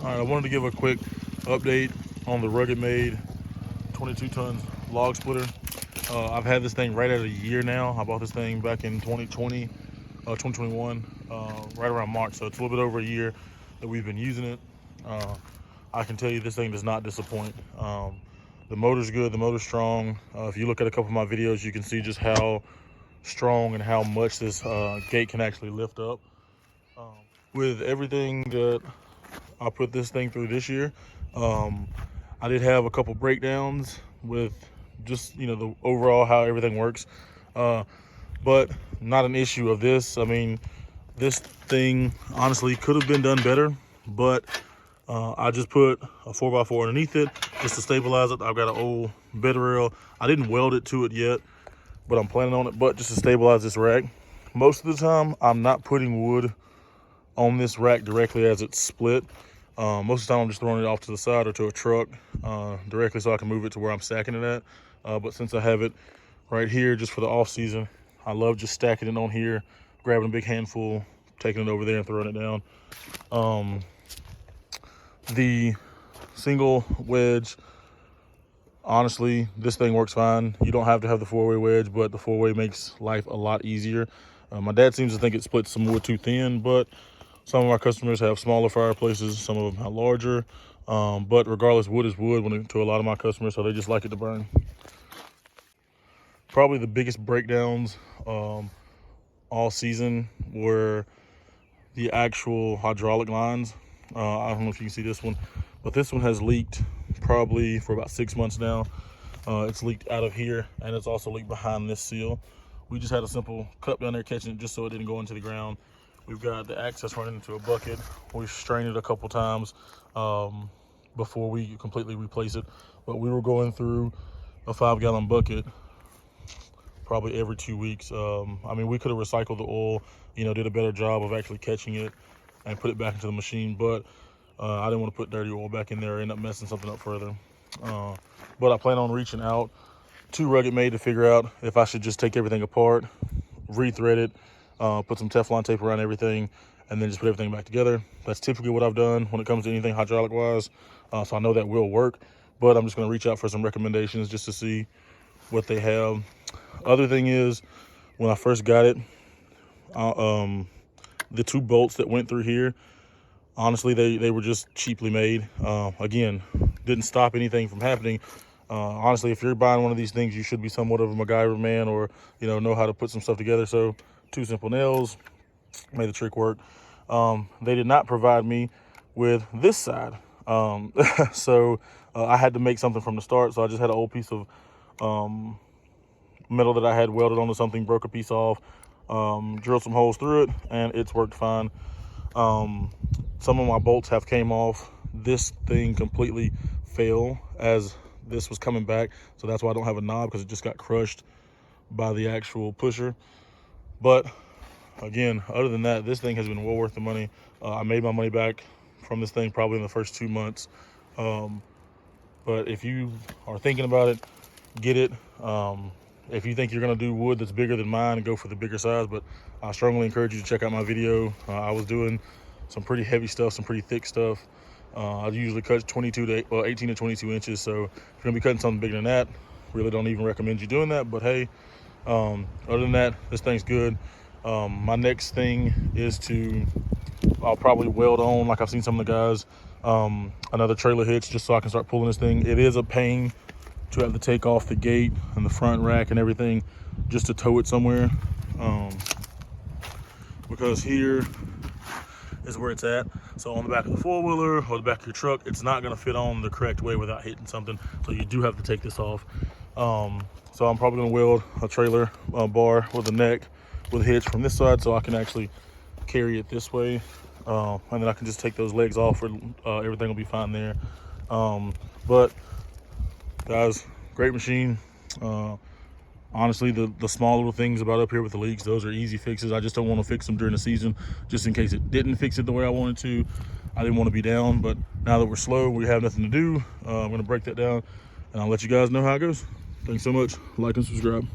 All right, I wanted to give a quick update on the Rugged Made 22 ton log splitter. I've had this thing right at a year now. I bought this thing back in 2021, right around March. So it's a little bit over a year that we've been using it. I can tell you this thing does not disappoint. The motor's good, the motor's strong. If you look at a couple of my videos, you can see just how strong and how much this gate can actually lift up. With everything that I put this thing through this year, I did have a couple breakdowns with just, the overall how everything works, but not an issue of this. I mean, this thing honestly could have been done better, but I just put a 4x4 underneath it just to stabilize it. I've got an old bed rail. I didn't weld it to it yet, but I'm planning on it, but just to stabilize this rack. Most of the time, I'm not putting wood on this rack directly as it's split. Most of the time I'm just throwing it off to the side or to a truck directly so I can move it to where I'm stacking it at. But since I have it right here just for the off season, I love just stacking it on here, grabbing a big handful, taking it over there and throwing it down. The single wedge, honestly, this thing works fine. You don't have to have the 4-way wedge, but the 4-way makes life a lot easier. My dad seems to think it splits some wood too thin, but some of our customers have smaller fireplaces, some of them have larger. But regardless, wood is wood to a lot of my customers, so they just like it to burn. Probably the biggest breakdowns all season were the actual hydraulic lines. I don't know if you can see this one, but this one has leaked probably for about 6 months now. It's leaked out of here, and it's also leaked behind this seal. We just had a simple cup down there catching it just so it didn't go into the ground. We've got the access running into a bucket. We've strained it a couple times before we completely replace it. But we were going through a 5-gallon bucket probably every 2 weeks. I mean, we could have recycled the oil, did a better job of actually catching it and put it back into the machine. But I didn't want to put dirty oil back in there or end up messing something up further. But I plan on reaching out to Rugged Made to figure out if I should just take everything apart, re-thread it, put some Teflon tape around everything, and then just put everything back together. That's typically what I've done when it comes to anything hydraulic wise. So I know that will work, but I'm just going to reach out for some recommendations just to see what they have. Other thing is, when I first got it, the 2 bolts that went through here, honestly, they were just cheaply made. Again, didn't stop anything from happening. Honestly, if you're buying one of these things, you should be somewhat of a MacGyver man, or know how to put some stuff together. So 2 simple nails made the trick work. They did not provide me with this side, so I had to make something from the start. So I just had an old piece of metal that I had welded onto something, broke a piece off, drilled some holes through it, and it's worked fine. Some of my bolts have came off. This thing completely fell as this was coming back, so that's why I don't have a knob, because it just got crushed by the actual pusher. But again, other than that, this thing has been well worth the money. I made my money back from this thing probably in the first 2 months. But if you are thinking about it, get it. If you think you're going to do wood that's bigger than mine, go for the bigger size. But I strongly encourage you to check out my video. I was doing some pretty heavy stuff, some pretty thick stuff. I usually cut 18 to 22 inches. So if you're going to be cutting something bigger than that, really don't even recommend you doing that. But hey, other than that, this thing's good. My next thing is I'll probably weld on, like I've seen some of the guys, another trailer hitch, just so I can start pulling this thing. It is a pain to have to take off the gate and the front rack and everything just to tow it somewhere, because here is where it's at. So on the back of the 4-wheeler or the back of your truck, it's not going to fit on the correct way without hitting something. So you do have to take this off. So I'm probably going to weld a trailer bar with a neck with a hitch from this side, so I can actually carry it this way, and then I can just take those legs off, everything will be fine there. But guys, great machine. Honestly, the small little things about up here with the leaks, those are easy fixes. I just don't want to fix them during the season, just in case it didn't fix it the way I wanted to. I didn't want to be down, but now that we're slow, we have nothing to do. I'm going to break that down, and I'll let you guys know how it goes. Thanks so much. Like and subscribe.